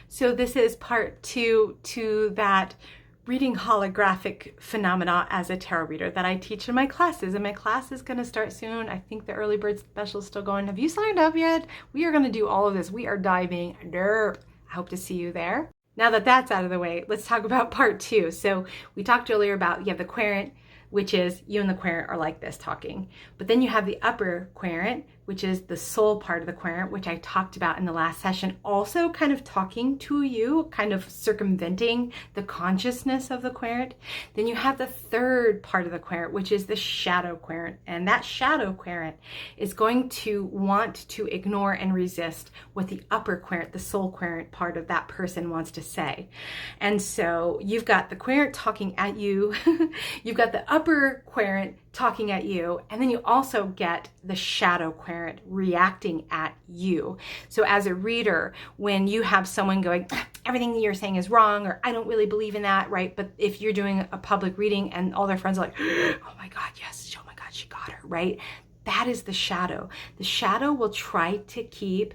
So this is part 2 to that reading holographic phenomena as a tarot reader that I teach in my classes. And my class is going to start soon. I think the early bird special is still going. Have you signed up yet? We are going to do all of this. We are diving deep. I hope to see you there. Now that that's out of the way, let's talk about part 2. So we talked earlier about you have the querent, which is you and the querent are like this talking. But then you have the upper querent, which is the soul part of the querent, which I talked about in the last session, also kind of talking to you, kind of circumventing the consciousness of the querent. Then you have the third part of the querent, which is the shadow querent. And that shadow querent is going to want to ignore and resist what the upper querent, the soul querent part of that person wants to say. And so you've got the querent talking at you, you've got the upper querent talking at you, and then you also get the shadow querent reacting at you. So as a reader, when you have someone going, everything that you're saying is wrong, or I don't really believe in that, right? But if you're doing a public reading and all their friends are like, oh my God, yes, oh my God, she got her, right? That is the shadow. The shadow will try to keep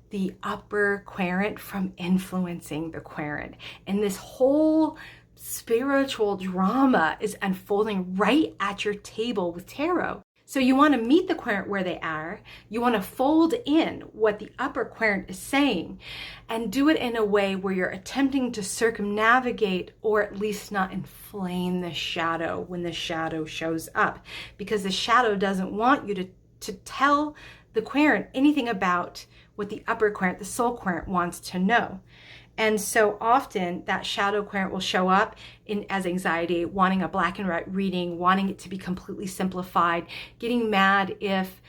the upper querent from influencing the querent. And this whole spiritual drama is unfolding right at your table with tarot. So you want to meet the querent where they are. You want to fold in what the upper querent is saying and do it in a way where you're attempting to circumnavigate or at least not inflame the shadow when the shadow shows up, because the shadow doesn't want you to tell the querent anything about what the upper querent, the soul querent, wants to know. And so often that shadow querent will show up as anxiety, wanting a black and white reading, wanting it to be completely simplified, getting mad if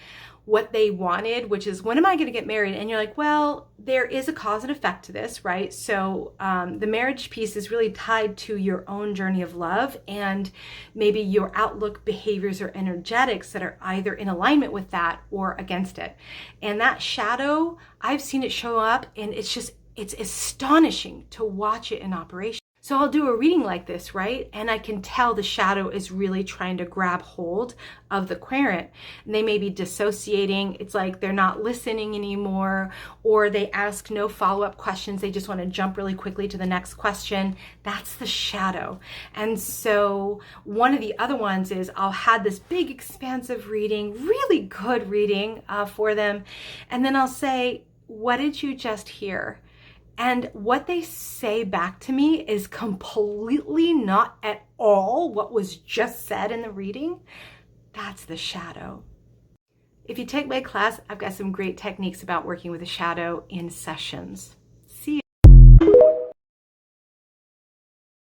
what they wanted, which is, when am I going to get married? And you're like, well, there is a cause and effect to this, right? So the marriage piece is really tied to your own journey of love and maybe your outlook, behaviors, or energetics that are either in alignment with that or against it. And that shadow, I've seen it show up, and it's astonishing to watch it in operation. So I'll do a reading like this, right? And I can tell the shadow is really trying to grab hold of the querent. And they may be dissociating. It's like they're not listening anymore, or they ask no follow-up questions. They just want to jump really quickly to the next question. That's the shadow. And so one of the other ones is I'll have this big expansive reading, really good reading for them. And then I'll say, what did you just hear? And what they say back to me is completely not at all what was just said in the reading. That's the shadow. If you take my class, I've got some great techniques about working with the shadow in sessions.